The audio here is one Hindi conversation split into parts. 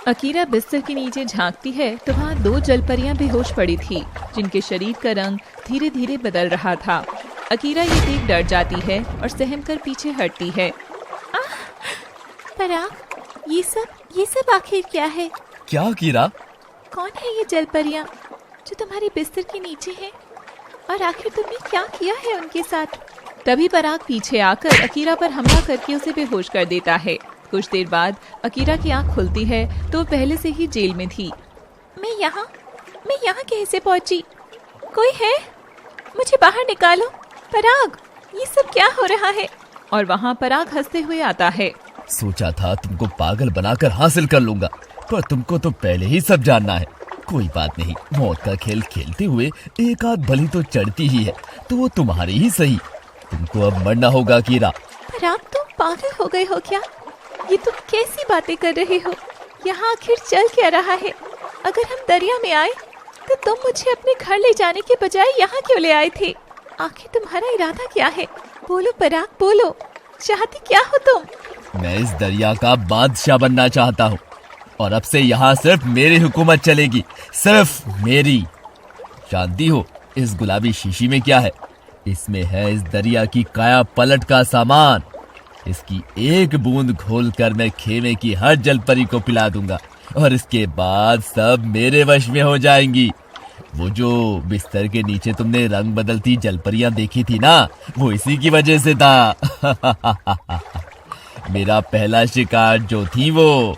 अकीरा बिस्तर के नीचे झांकती है तो वहाँ दो जलपरियां बेहोश पड़ी थी, जिनके शरीर का रंग धीरे धीरे बदल रहा था। अकीरा ये देख डर जाती है और सहम कर पीछे हटती है। पराग, ये सब आखिर क्या है? क्या अकीरा? कौन है ये जलपरियां जो तुम्हारे बिस्तर के नीचे हैं? और आखिर तुमने क्या किया है उनके साथ? तभी पराग पीछे आकर अकीरा पर हमला करके उसे बेहोश कर देता है। कुछ देर बाद अकीरा की आंख खुलती है तो पहले से ही जेल में थी। मैं यहाँ कैसे पहुंची? कोई है? मुझे बाहर निकालो। पराग, ये सब क्या हो रहा है? और वहाँ पराग हंसते हुए आता है। सोचा था तुमको पागल बनाकर हासिल कर लूंगा, पर तुमको तो पहले ही सब जानना है। कोई बात नहीं, मौत का खेल खेलते हुए एक आध बलि तो चढ़ती ही है, तो वो तुम्हारी ही सही। तुमको अब मरना होगा अकीरा। पराग, तुम पागल हो गए हो क्या? ये तुम कैसी बातें कर रहे हो? यहाँ आखिर चल क्या रहा है? अगर हम दरिया में आए तो तुम मुझे अपने घर ले जाने के बजाय यहाँ क्यों ले आए थे? आखिर तुम्हारा इरादा क्या है? बोलो पराग, बोलो, चाहती क्या हो तुम? मैं इस दरिया का बादशाह बनना चाहता हूँ, और अब से यहाँ सिर्फ मेरी हुकूमत चलेगी, सिर्फ मेरी। जानती हो इस गुलाबी शीशी में क्या है? इसमें है इस दरिया की काया पलट का सामान। इसकी एक बूंद घोलकर मैं खेमे की हर जलपरी को पिला दूंगा, और इसके बाद सब मेरे वश में हो जाएंगी। वो जो बिस्तर के नीचे तुमने रंग बदलती जलपरियां देखी थी ना, वो इसी की वजह से था। मेरा पहला शिकार जो थी वो।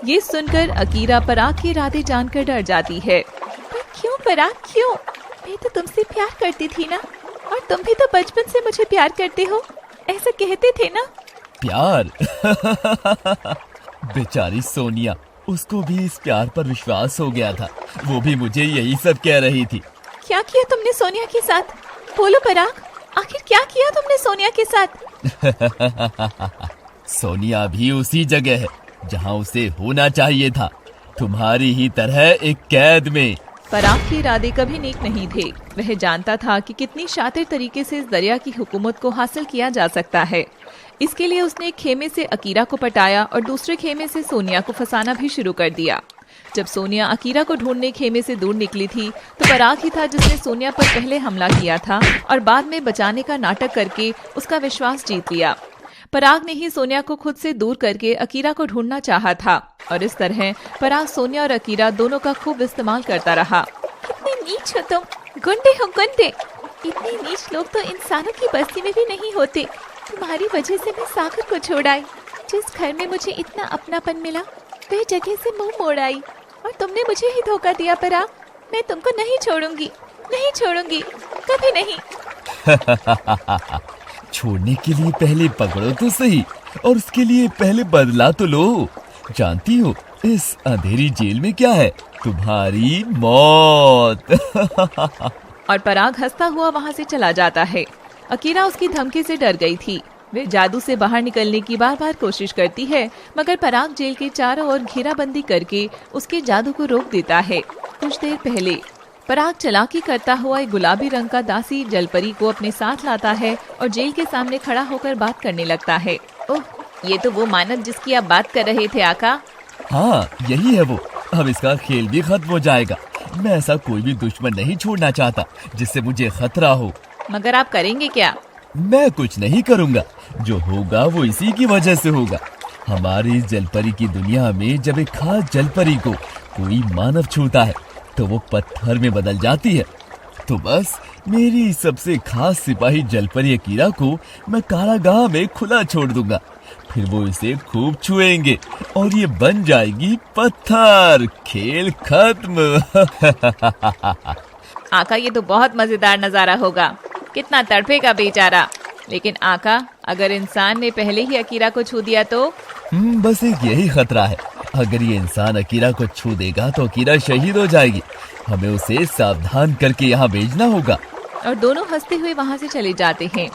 ये सुनकर अकीरा पराग के इरादे जानकर डर जाती है। पर क्यों पराग, क्यों? मैं तो तुमसे प्यार करती थी ना, और तुम भी तो बचपन से मुझे प्यार करते हो, ऐसा कहते थे ना? प्यार? बेचारी सोनिया, उसको भी इस प्यार पर विश्वास हो गया था। वो भी मुझे यही सब कह रही थी। क्या किया तुमने सोनिया के साथ? बोलो पराग, आखिर क्या किया तुमने सोनिया के साथ? सोनिया भी उसी जगह है जहाँ उसे होना चाहिए था, तुम्हारी ही तरह एक कैद में। पराग के इरादे कभी नेक नहीं थे। वह जानता था कि कितनी शातिर तरीके से इस दरिया की हुकूमत को हासिल किया जा सकता है। इसके लिए उसने एक खेमे से अकीरा को पटाया और दूसरे खेमे से सोनिया को फंसाना भी शुरू कर दिया। जब सोनिया अकीरा को ढूंढने खेमे से दूर निकली थी तो पराग ही था जिसने सोनिया पर पहले हमला किया था और बाद में बचाने का नाटक करके उसका विश्वास जीत लिया। पराग ने ही सोनिया को खुद से दूर करके अकीरा को ढूंढना चाहा था, और इस तरह पराग सोनिया और अकीरा दोनों का खूब इस्तेमाल करता रहा। कितने नीच हो तुम, गुंडे हो गुंडे। इतने नीच लोग तो इंसानों की बस्ती में भी नहीं होते। तुम्हारी वजह से मैं सागर को छोड़ आई। जिस घर में मुझे इतना अपनापन मिला, वह जगह से मुंह मोड़ आई, और तुमने मुझे ही धोखा दिया पराग। मैं तुमको नहीं छोड़ूंगी, नहीं छोड़ूंगी, कभी नहीं। छोड़ने के लिए पहले पकड़ो तो सही, और उसके लिए पहले बदला तो लो। जानती हो इस अंधेरी जेल में क्या है? तुम्हारी मौत। और पराग हंसता हुआ वहाँ से चला जाता है। अकीरा उसकी धमकी से डर गई थी। वे जादू से बाहर निकलने की बार बार कोशिश करती है, मगर पराग जेल के चारों ओर घेराबंदी करके उसके जादू को रोक देता है। कुछ देर पहले पराग चालाकी करता हुआ एक गुलाबी रंग का दासी जलपरी को अपने साथ लाता है और जेल के सामने खड़ा होकर बात करने लगता है। ओह, ये तो वो मानव जिसकी आप बात कर रहे थे आका। हाँ, यही है वो। अब इसका खेल भी खत्म हो जाएगा। मैं ऐसा कोई भी दुश्मन नहीं छोड़ना चाहता जिससे मुझे खतरा हो। मगर आप करेंगे क्या? मैं कुछ नहीं करूँगा। जो होगा वो इसी की वजह से होगा। हमारी जलपरी की दुनिया में जब एक खास जलपरी को कोई मानव छूता है तो वो पत्थर में बदल जाती है। तो बस मेरी सबसे खास सिपाही जलपरी अकीरा को मैं कारागाह में खुला छोड़ दूंगा। फिर वो इसे खूब छुएंगे और ये बन जाएगी पत्थर। खेल खत्म। आका, ये तो बहुत मजेदार नजारा होगा। कितना तड़पेगा बेचारा। लेकिन आका, अगर इंसान ने पहले ही अकीरा को छू दिया तो? बस एक यही खतरा है। अगर ये इंसान अकीरा को छू देगा तो अकीरा शहीद हो जाएगी। हमें उसे सावधान करके यहाँ भेजना होगा। और दोनों हंसते हुए वहाँ से चले जाते हैं।